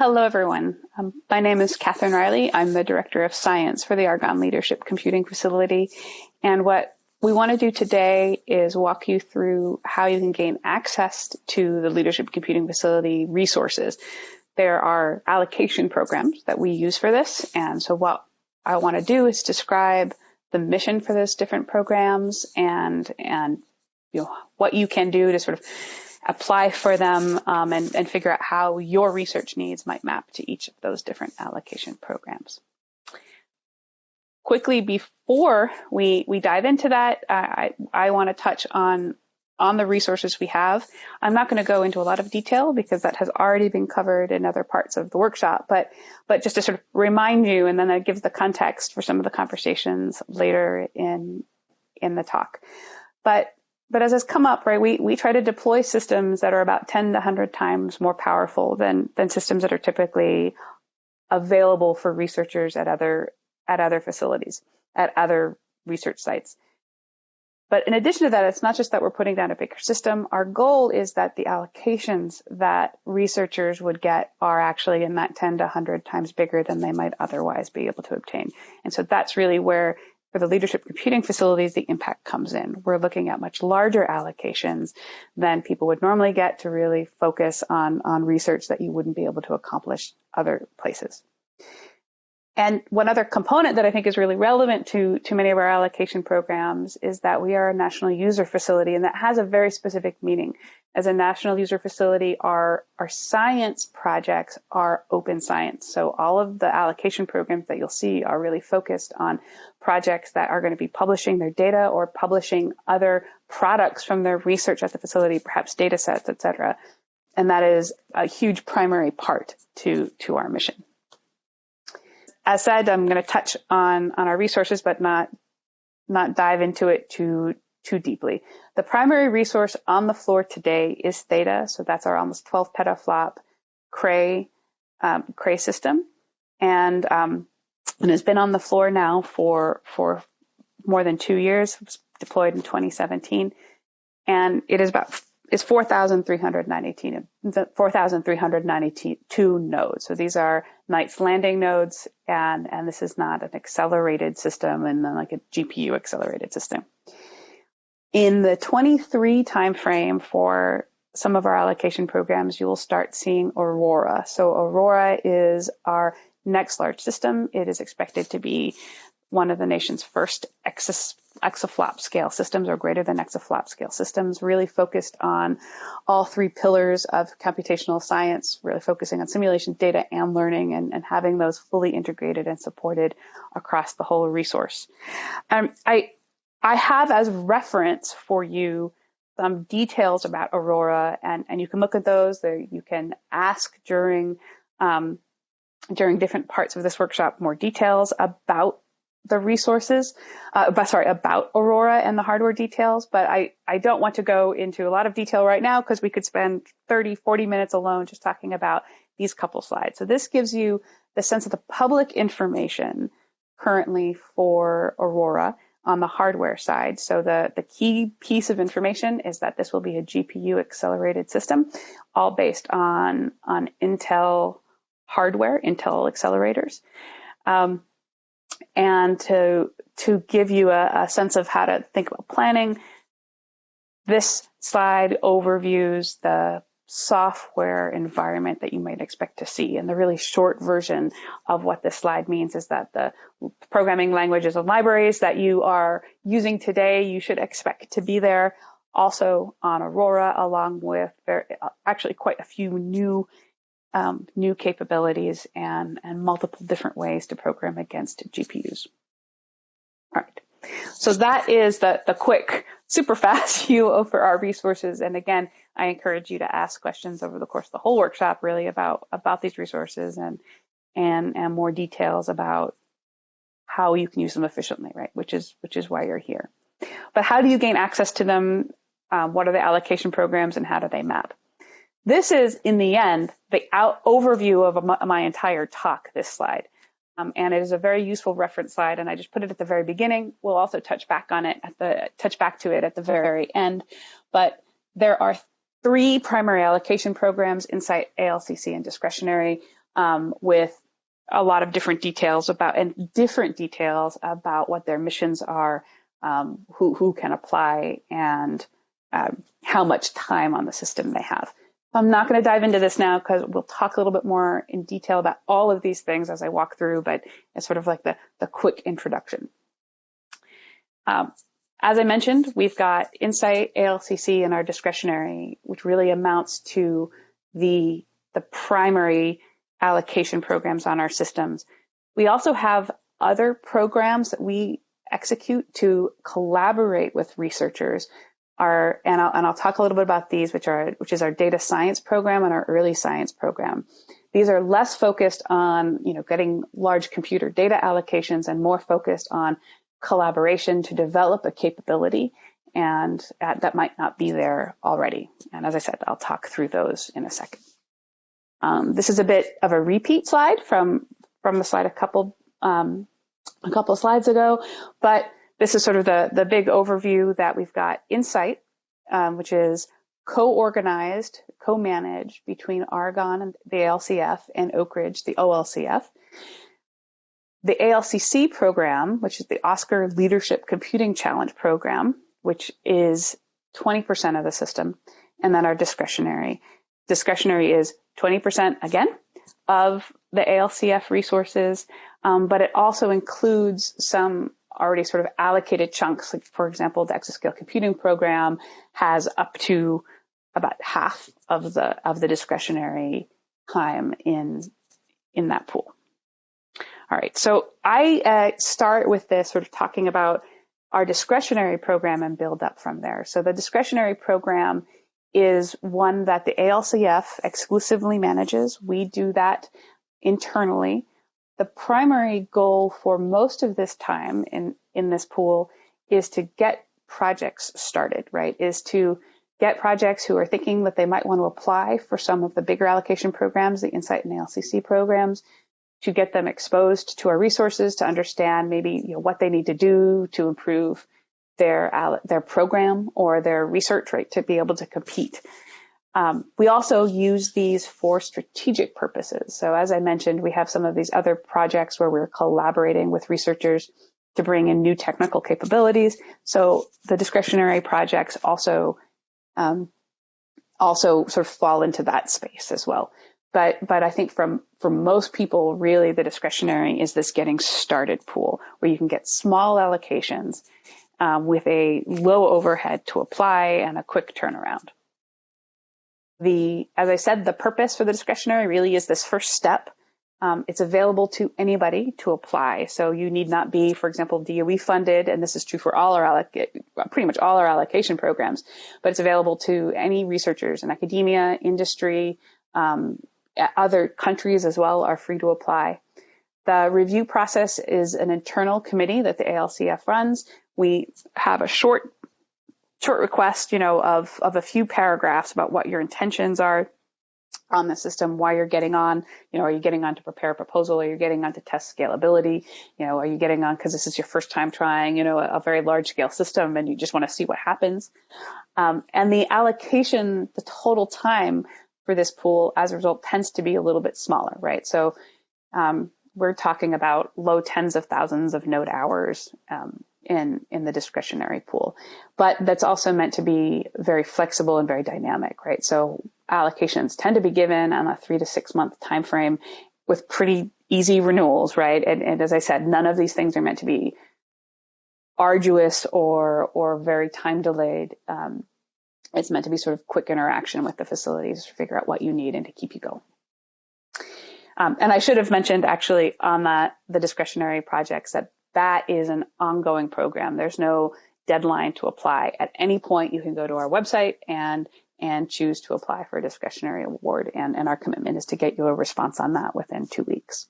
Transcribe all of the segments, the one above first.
Hello, everyone. My name is Katherine Riley. I'm the Director of Science for the Argonne Leadership Computing Facility. And what we want to do today is walk you through how you can gain access to the Leadership Computing Facility resources. There are allocation programs that we use for this. And so what I want to do is describe the mission for those different programs and what you can do to sort of apply for them and figure out how your research needs might map to each of those different allocation programs. Quickly, before we dive into that, I want to touch on the resources we have. I'm not going to go into a lot of detail because that has already been covered in other parts of the workshop, but just to sort of remind you, and then that gives the context for some of the conversations later in the talk. But as has come up, right, we try to deploy systems that are about 10 to 100 times more powerful than systems that are typically available for researchers at other facilities, at other research sites. But in addition to that, it's not just that we're putting down a bigger system. Our goal is that the allocations that researchers would get are actually in that 10 to 100 times bigger than they might otherwise be able to obtain. And so that's really where, for the leadership computing facilities, the impact comes in. We're looking at much larger allocations than people would normally get to really focus on research that you wouldn't be able to accomplish other places. And one other component that I think is really relevant to many of our allocation programs is that we are a national user facility, and that has a very specific meaning. As a national user facility, our science projects are open science. So all of the allocation programs that you'll see are really focused on projects that are going to be publishing their data or publishing other products from their research at the facility, perhaps data sets, et cetera. And that is a huge primary part to our mission. As said, I'm going to touch on our resources, but not dive into it too deeply. The primary resource on the floor today is Theta. So that's our almost 12 petaflop Cray system. And has been on the floor now for more than 2 years. It was deployed in 2017. And it is 4,392 nodes. So these are Knights Landing nodes, and this is not an accelerated system and like a GPU accelerated system. In the 23 timeframe for some of our allocation programs, you will start seeing Aurora. So Aurora is our next large system. It is expected to be one of the nation's first exaflop scale systems, or greater than exaflop scale systems, really focused on all three pillars of computational science, really focusing on simulation, data, and learning, and having those fully integrated and supported across the whole resource. I have as reference for you some details about Aurora, and you can look at those. You can ask during different parts of this workshop more details about the resources, about Aurora and the hardware details, but I don't want to go into a lot of detail right now because we could spend 30, 40 minutes alone just talking about these couple slides. So this gives you the sense of the public information currently for Aurora on the hardware side. So the key piece of information is that this will be a GPU accelerated system, all based on Intel hardware, Intel accelerators. And to give you a sense of how to think about planning, this slide overviews the software environment that you might expect to see. And the really short version of what this slide means is that the programming languages and libraries that you are using today, you should expect to be there also on Aurora, along with actually quite a few new capabilities and multiple different ways to program against GPUs. All right. So that is the quick, super fast view for our resources. And again, I encourage you to ask questions over the course of the whole workshop, really about these resources and more details about how you can use them efficiently, right? Which is why you're here. But how do you gain access to them? What are the allocation programs and how do they map? This is, in the end, the overview of my entire talk, this slide. And it is a very useful reference slide, and I just put it at the very beginning. We'll also touch back to it at the very end. But there are 3 primary allocation programs: INCITE, ALCC, and Discretionary. with a lot of different details about what their missions are, who can apply, and how much time on the system they have. I'm not going to dive into this now because we'll talk a little bit more in detail about all of these things as I walk through, but it's sort of like the quick introduction. As I mentioned, we've got INCITE, ALCC, and our discretionary, which really amounts to the primary allocation programs on our systems. We also have other programs that we execute to collaborate with researchers. And I'll talk a little bit about these, which is our data science program and our early science program. These are less focused on, getting large computer data allocations and more focused on collaboration to develop a capability, and that might not be there already. And as I said, I'll talk through those in a second. This is a bit of a repeat slide from the slide a couple of slides ago, but this is sort of the big overview that we've got INCITE, which is co-organized, co-managed between Argonne and the ALCF and Oak Ridge, the OLCF. The ALCC program, which is the Oscar Leadership Computing Challenge program, which is 20% of the system, and then our discretionary. Discretionary is 20% again of the ALCF resources, but it also includes some already sort of allocated chunks. Like, for example, the exascale computing program has up to about half of the discretionary time in that pool. All right, so I start with this sort of talking about our discretionary program and build up from there. So the discretionary program is one that the ALCF exclusively manages. We do that internally. The primary goal for most of this time in this pool is to get projects started, right? Is to get projects who are thinking that they might want to apply for some of the bigger allocation programs, the INCITE and ALCC programs, to get them exposed to our resources, to understand maybe what they need to do to improve their program or their research, right, to be able to compete. We also use these for strategic purposes. So as I mentioned, we have some of these other projects where we're collaborating with researchers to bring in new technical capabilities. So the discretionary projects also sort of fall into that space as well. But I think for most people, really the discretionary is this getting started pool where you can get small allocations with a low overhead to apply and a quick turnaround. As I said, the purpose for the discretionary really is this first step. It's available to anybody to apply. So you need not be, for example, DOE funded, and this is true for pretty much all our allocation programs, but it's available to any researchers in academia, industry, other countries as well are free to apply. The review process is an internal committee that the ALCF runs. We have a short request, of a few paragraphs about what your intentions are on the system, why you're getting on. Are you getting on to prepare a proposal? Are you getting on to test scalability? Are you getting on because this is your first time trying, a very large scale system and you just want to see what happens? And the allocation, the total time for this pool as a result tends to be a little bit smaller, right? So we're talking about low tens of thousands of node hours in the discretionary pool, but that's also meant to be very flexible and very dynamic, right? So allocations tend to be given on a 3 to 6 month time frame with pretty easy renewals, right? And as I said, none of these things are meant to be arduous or very time delayed. It's meant to be sort of quick interaction with the facilities to figure out what you need and to keep you going. And I should have mentioned actually on the discretionary projects that is an ongoing program. There's no deadline to apply. At any point, you can go to our website and choose to apply for a discretionary award. And our commitment is to get you a response on that within 2 weeks.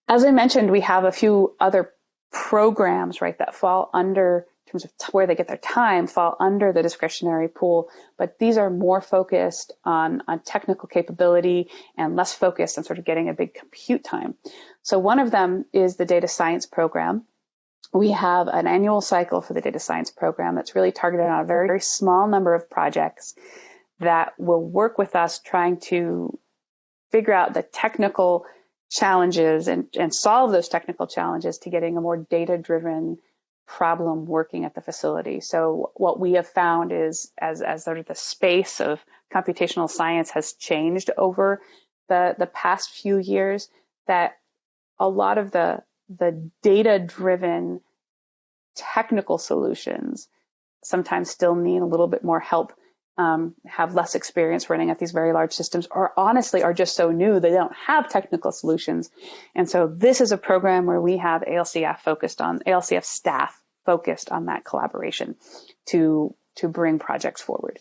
As I mentioned, we have a few other programs, right, that fall under, in terms of where they get their time, fall under the discretionary pool, but these are more focused on technical capability and less focused on sort of getting a big compute time. So one of them is the data science program. We have an annual cycle for the data science program that's really targeted on a very, very small number of projects that will work with us trying to figure out the technical challenges and solve those technical challenges to getting a more data-driven problem working at the facility. So what we have found is as sort of the space of computational science has changed over the past few years, that a lot of the data-driven technical solutions sometimes still need a little bit more help, have less experience running at these very large systems, or honestly are just so new they don't have technical solutions. And so this is a program where we have ALCF staff focused on that collaboration to bring projects forward.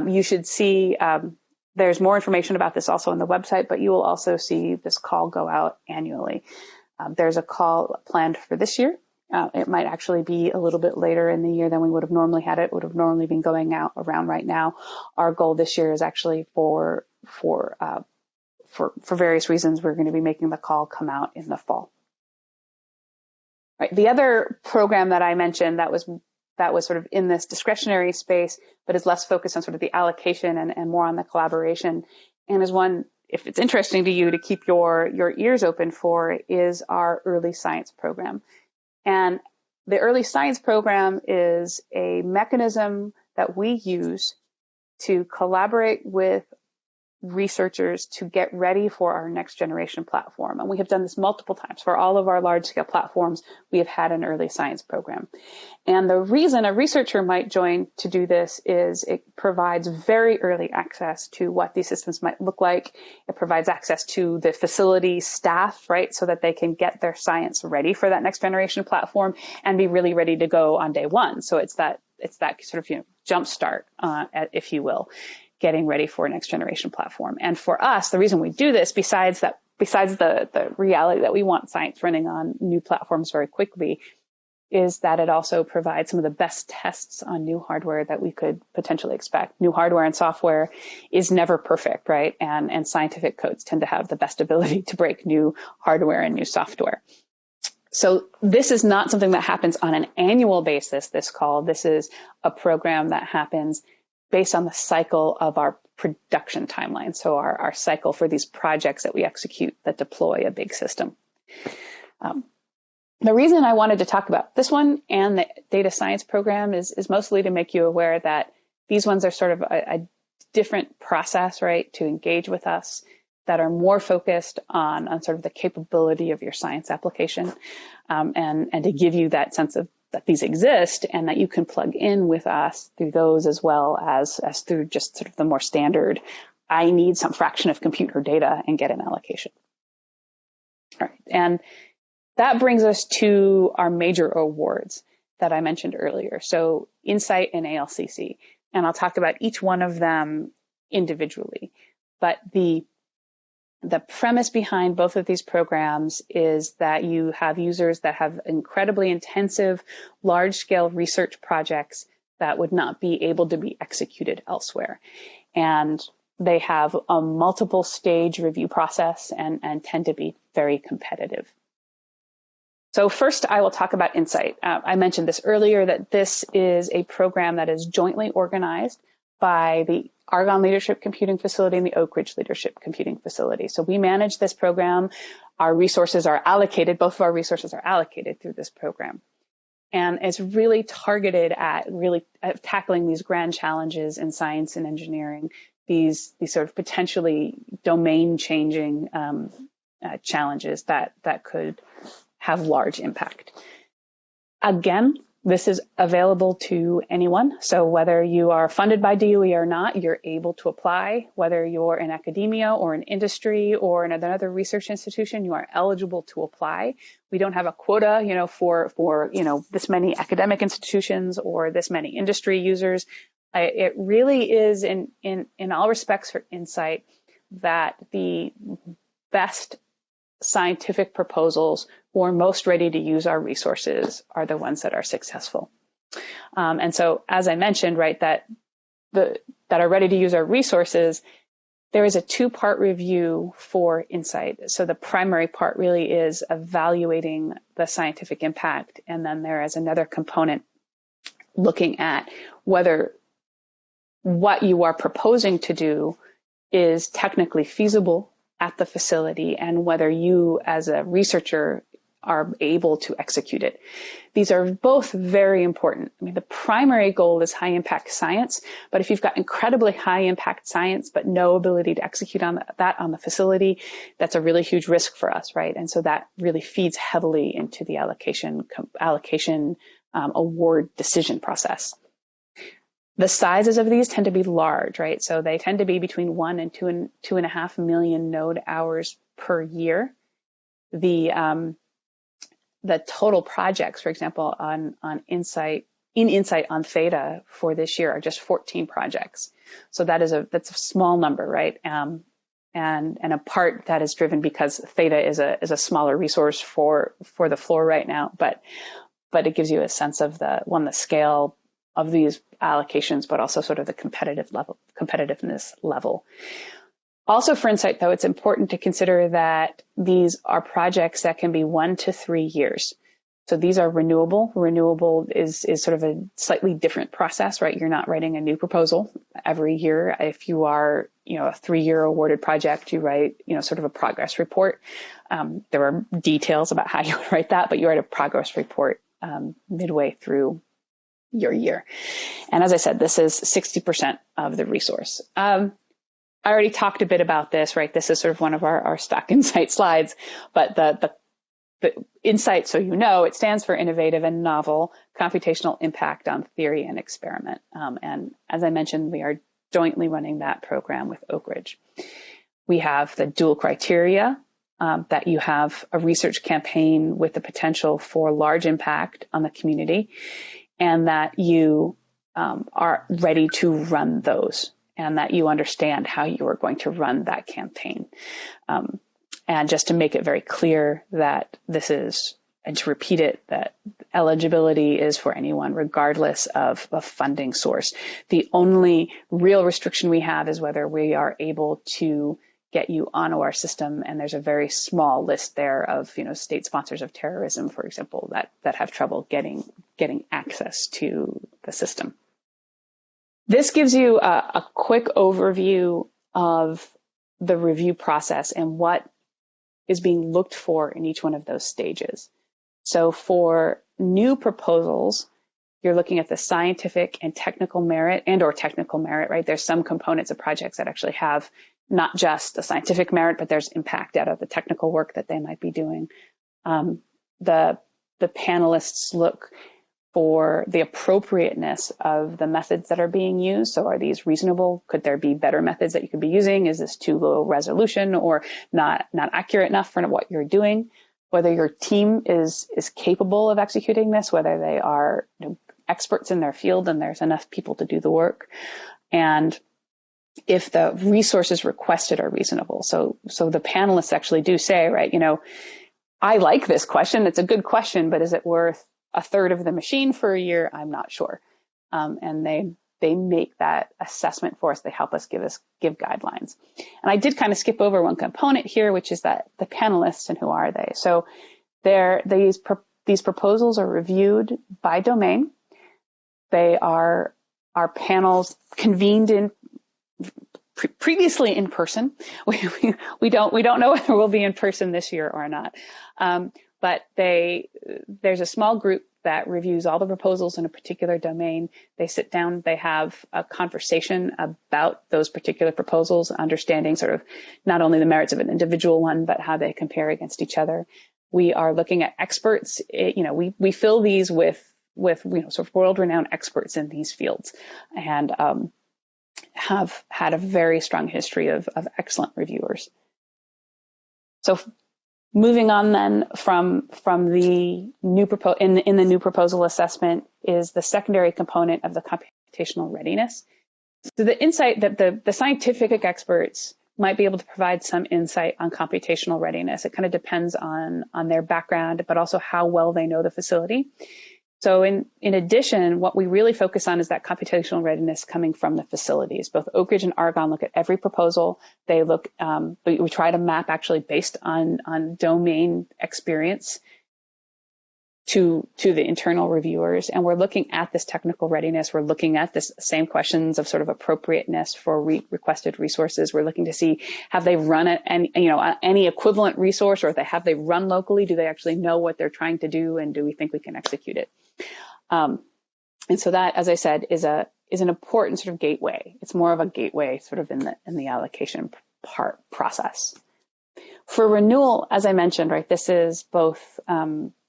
You should see there's more information about this also on the website, but you will also see this call go out annually. There's a call planned for this year. It might actually be a little bit later in the year than we would have normally had it. It would have normally been going out around right now. Our goal this year is actually for various reasons, we're going to be making the call come out in the fall. Right. The other program that I mentioned that was sort of in this discretionary space, but is less focused on sort of the allocation and more on the collaboration, and is one, if it's interesting to you, to keep your ears open for, is our early science program. And the early science program is a mechanism that we use to collaborate with researchers to get ready for our next generation platform. And we have done this multiple times. For all of our large scale platforms, we have had an early science program. And the reason a researcher might join to do this is it provides very early access to what these systems might look like. It provides access to the facility staff, right, so that they can get their science ready for that next generation platform and be really ready to go on day one. So it's that sort of, jump start, if you will, getting ready for a next generation platform. And for us, the reason we do this, besides the reality that we want science running on new platforms very quickly, is that it also provides some of the best tests on new hardware that we could potentially expect. New hardware and software is never perfect, right? And scientific codes tend to have the best ability to break new hardware and new software. So this is not something that happens on an annual basis, this call. This is a program that happens based on the cycle of our production timeline. So our cycle for these projects that we execute that deploy a big system. The reason I wanted to talk about this one and the data science program is mostly to make you aware that these ones are sort of a different process, right, to engage with us, that are more focused on sort of the capability of your science application, and to give you that sense of that these exist and that you can plug in with us through those as well as through just sort of the more standard, I need some fraction of computer data and get an allocation. All right. And that brings us to our major awards that I mentioned earlier. So INCITE and ALCC, and I'll talk about each one of them individually. But the premise behind both of these programs is that you have users that have incredibly intensive, large-scale research projects that would not be able to be executed elsewhere. And they have a multiple stage review process and tend to be very competitive. So first, I will talk about INCITE. I mentioned this earlier, that this is a program that is jointly organized by the Argonne Leadership Computing Facility and the Oak Ridge Leadership Computing Facility. So we manage this program. Our resources are allocated. Both of our resources are allocated through this program. And it's really targeted at tackling these grand challenges in science and engineering, these sort of potentially domain-changing challenges that could have large impact. Again, this is available to anyone. So whether you are funded by DOE or not, you're able to apply. Whether you're in academia or in industry or in another research institution, you are eligible to apply. We don't have a quota, for this many academic institutions or this many industry users. It really is in all respects for INCITE that the best scientific proposals who are most ready to use our resources are the ones that are successful. And so, as I mentioned, right, that are ready to use our resources, there is a two-part review for INCITE. So the primary part really is evaluating the scientific impact. And then there is another component looking at whether what you are proposing to do is technically feasible at the facility and whether you as a researcher are able to execute it. These are both very important. I mean, the primary goal is high impact science, but if you've got incredibly high impact science, but no ability to execute on that on the facility, that's a really huge risk for us, right? And so that really feeds heavily into the allocation award decision process. The sizes of these tend to be large, right? So they tend to be between 1 and 2.5 million node hours per year. The total projects, for example, on INCITE on Theta for this year are just 14 projects. So that's a small number, right? And a part that is driven because Theta is a smaller resource for the floor right now, but it gives you a sense of the scale of these allocations, but also sort of the competitiveness level. Also for INCITE, though, it's important to consider that these are projects that can be 1 to 3 years. So these are renewable. Renewable is sort of a slightly different process, right? You're not writing a new proposal every year. If you are, a 3-year awarded project, you write, sort of a progress report. There are details about how you would write that, but you write a progress report midway through your year. And as I said, this is 60% of the resource. I already talked a bit about this, right? This is sort of one of our stock INCITE slides, but the INCITE, so it stands for Innovative and Novel Computational Impact on Theory and Experiment. And as I mentioned, we are jointly running that program with Oak Ridge. We have the dual criteria that you have a research campaign with the potential for large impact on the community, and that you are ready to run those, and that you understand how you are going to run that campaign. And just to make it very clear that this is, and to repeat it, that eligibility is for anyone regardless of funding source. The only real restriction we have is whether we are able to get you onto our system, and there's a very small list there of state sponsors of terrorism, for example, that have trouble getting access to the system. This gives you a quick overview of the review process and what is being looked for in each one of those stages. So for new proposals, you're looking at the scientific and technical merit or technical merit, right? There's some components of projects that actually have not just the scientific merit, but there's impact out of the technical work that they might be doing. The panelists look for the appropriateness of the methods that are being used. So are these reasonable? Could there be better methods that you could be using? Is this too low resolution or not accurate enough for what you're doing? Whether your team is capable of executing this, whether they are experts in their field and there's enough people to do the work, and if the resources requested are reasonable. So the panelists actually do say, right, I like this question. It's a good question, but is it worth a third of the machine for a year? I'm not sure. And they make that assessment for us. They help us give guidelines. And I did kind of skip over one component here, which is that the panelists, and who are they? So these proposals are reviewed by domain. They are panels convened previously in person. We don't know whether we'll be in person this year or not. But there's a small group that reviews all the proposals in a particular domain. They sit down, they have a conversation about those particular proposals, understanding sort of not only the merits of an individual one, but how they compare against each other. We are looking at experts. We fill these with sort of world-renowned experts in these fields, and have had a very strong history of excellent reviewers. So moving on then from the new in the new proposal assessment is the secondary component of the computational readiness. So the insight that the scientific experts might be able to provide some insight on computational readiness. It kind of depends on their background, but also how well they know the facility. So in addition, what we really focus on is that computational readiness coming from the facilities. Both Oak Ridge and Argonne look at every proposal. They look, we try to map actually based on domain experience. to the internal reviewers, and we're looking at this technical readiness. We're looking at this same questions of sort of appropriateness for requested resources. We're looking to see, have they run it, and any equivalent resource, or have they run locally? Do they actually know what they're trying to do, and do we think we can execute it? And so that, as I said, is an important sort of gateway. It's more of a gateway sort of in the allocation process. For renewal, as I mentioned, right, this is both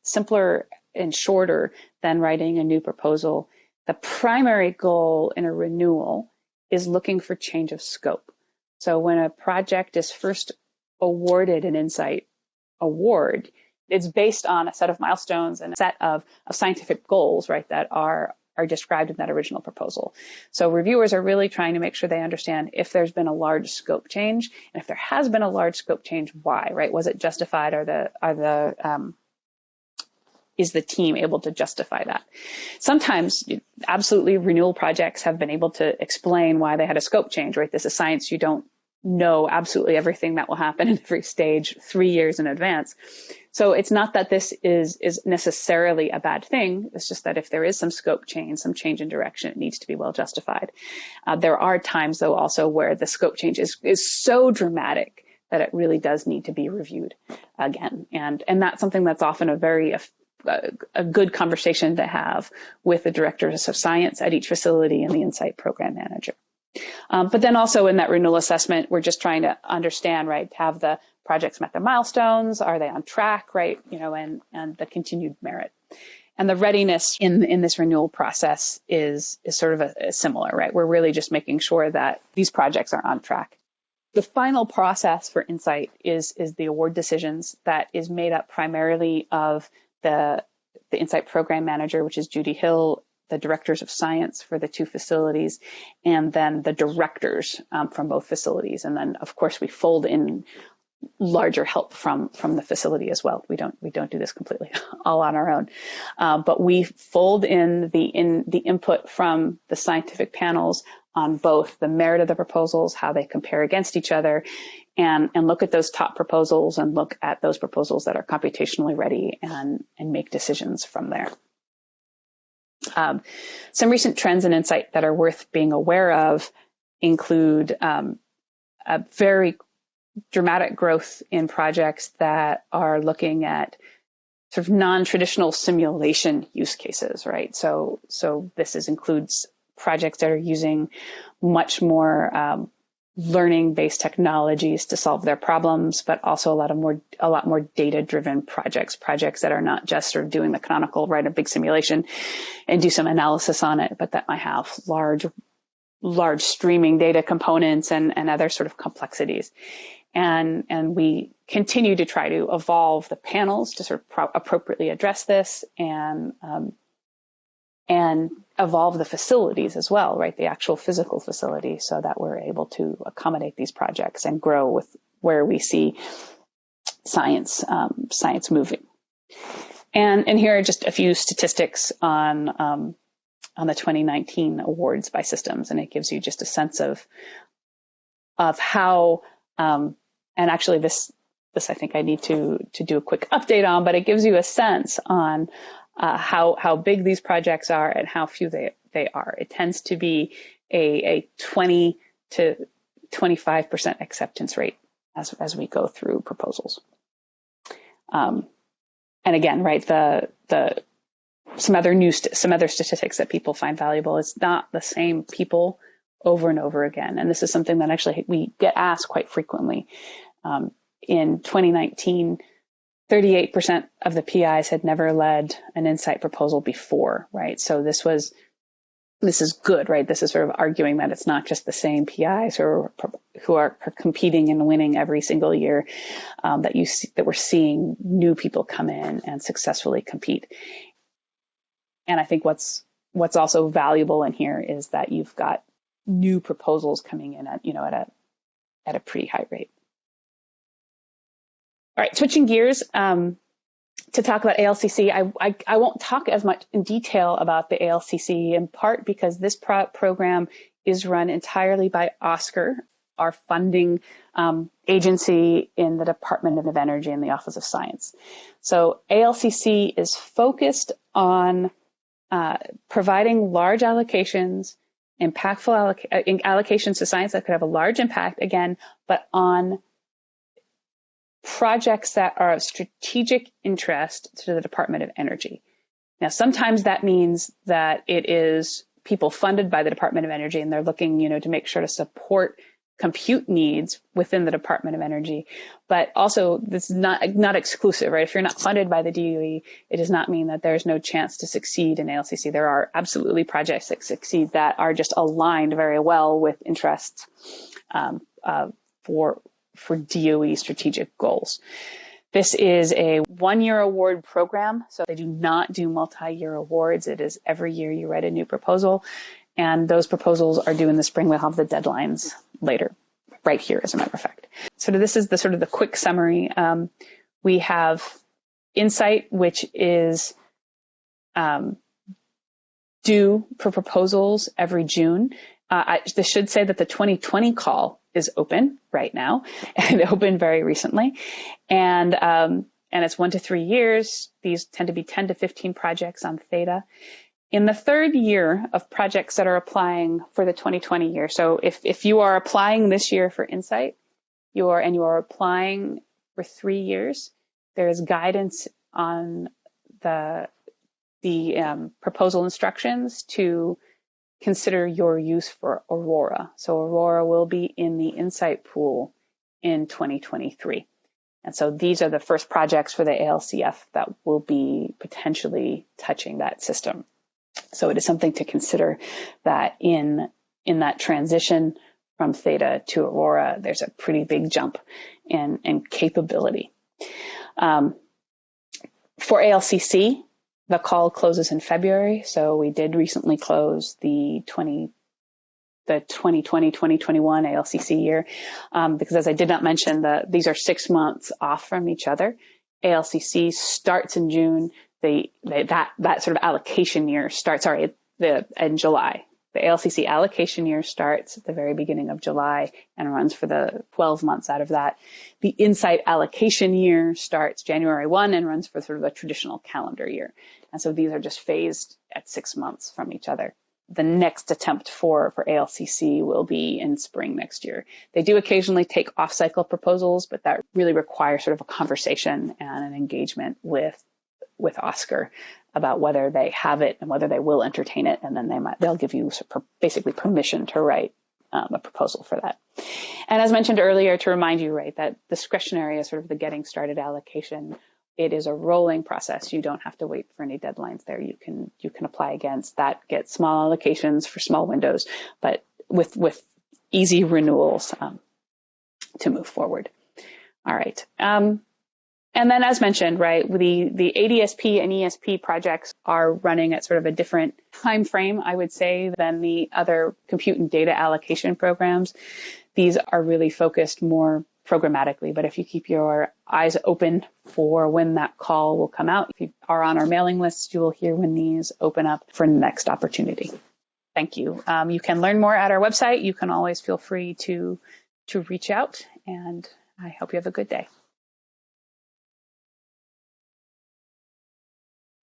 simpler and shorter than writing a new proposal. The primary goal in a renewal is looking for change of scope. So when a project is first awarded an INCITE award, it's based on a set of milestones and a set of scientific goals, right, that are described in that original proposal. So reviewers are really trying to make sure they understand if there's been a large scope change, and if there has been a large scope change, why, right? Was it justified? Is the team able to justify that? Sometimes, absolutely, renewal projects have been able to explain why they had a scope change, right? This is science. You don't know absolutely everything that will happen in every stage 3 years in advance. So it's not that this is necessarily a bad thing. It's just that if there is some scope change, some change in direction, it needs to be well justified. There are times, though, also where the scope change is so dramatic that it really does need to be reviewed again. And that's something that's often a good conversation to have with the directors of science at each facility and the INCITE program manager. But then also in that renewal assessment, we're just trying to understand, right, have the projects met their milestones? Are they on track, right? And the continued merit. And the readiness in this renewal process is sort of a similar, right? We're really just making sure that these projects are on track. The final process for INCITE is the award decisions that is made up primarily of the INCITE program manager, which is Judy Hill, the directors of science for the two facilities, and then the directors from both facilities. And then, of course, we fold in larger help from the facility as well. We don't do this completely all on our own, but we fold in the input from the scientific panels on both the merit of the proposals, how they compare against each other, and look at those top proposals and look at those proposals that are computationally ready and make decisions from there. Some recent trends in INCITE that are worth being aware of include a very dramatic growth in projects that are looking at sort of non-traditional simulation use cases, right? So this includes projects that are using much more learning-based technologies to solve their problems, but also a lot more data-driven projects that are not just sort of doing the canonical, write a big simulation and do some analysis on it, but that might have large streaming data components and other sort of complexities. And we continue to try to evolve the panels to sort of appropriately address this and evolve the facilities as well, right? The actual physical facility, so that we're able to accommodate these projects and grow with where we see science moving. And here are just a few statistics on the 2019 awards by systems, and it gives you just a sense of how. And actually, this I think I need to do a quick update on, but it gives you a sense on how big these projects are and how few they are. It tends to be a 20 to 25% acceptance rate as we go through proposals. And again, right, some other statistics that people find valuable. It's not the same people over and over again. And this is something that actually we get asked quite frequently. In 2019, 38% of the PIs had never led an INCITE proposal before, right? So this is good, right? This is sort of arguing that it's not just the same PIs who are competing and winning every single year, that we're seeing new people come in and successfully compete. And I think what's also valuable in here is that you've got new proposals coming in at a pretty high rate. All right, switching gears to talk about ALCC. I won't talk as much in detail about the ALCC, in part because this program is run entirely by Oscar our funding agency in the Department of Energy and the Office of Science. So ALCC is focused on providing large allocations, impactful allocations to science that could have a large impact, again, but on projects that are of strategic interest to the Department of Energy. Now, sometimes that means that it is people funded by the Department of Energy, and they're looking, to make sure to support compute needs within the Department of Energy. But also, this is not exclusive, right? If you're not funded by the DOE, it does not mean that there's no chance to succeed in ALCC. There are absolutely projects that succeed that are just aligned very well with interests for DOE strategic goals. This is a one-year award program, so they do not do multi-year awards. It is every year you write a new proposal, and those proposals are due in the spring. We'll have the deadlines later, right here, as a matter of fact. So this is the sort of the quick summary. We have INCITE, which is due for proposals every June. This should say that the 2020 call is open right now, and it opened very recently. And it's 1 to 3 years. These tend to be 10 to 15 projects on Theta. In the third year of projects that are applying for the 2020 year, so if you are applying this year for INCITE, you are applying for 3 years, there is guidance on the proposal instructions to consider your use for Aurora. So Aurora will be in the INCITE pool in 2023. And so these are the first projects for the ALCF that will be potentially touching that system. So it is something to consider that in that transition from Theta to Aurora, there's a pretty big jump in capability. For ALCC, the call closes in February, so we did recently close the 2020-2021 ALCC year, because as I did not mention, these are 6 months off from each other. ALCC starts in June. That sort of allocation year starts, in July. The ALCC allocation year starts at the very beginning of July and runs for the 12 months out of that. The INCITE allocation year starts January 1 and runs for sort of a traditional calendar year. And so these are just phased at 6 months from each other. The next attempt for ALCC will be in spring next year. They do occasionally take off-cycle proposals, but that really requires sort of a conversation and an engagement with OSCR about whether they have it and whether they will entertain it, and then they'll give you basically permission to write a proposal for that. And as mentioned earlier, to remind you, right, that discretionary is sort of the getting started allocation. It is a rolling process. You don't have to wait for any deadlines there. You can apply against that, get small allocations for small windows, but with easy renewals to move forward. All right. And then, as mentioned, right, the ADSP and ESP projects are running at sort of a different time frame, I would say, than the other compute and data allocation programs. These are really focused more programmatically, but if you keep your eyes open for when that call will come out, if you are on our mailing list, you will hear when these open up for next opportunity. Thank you. You can learn more at our website. You can always feel free to reach out, and I hope you have a good day.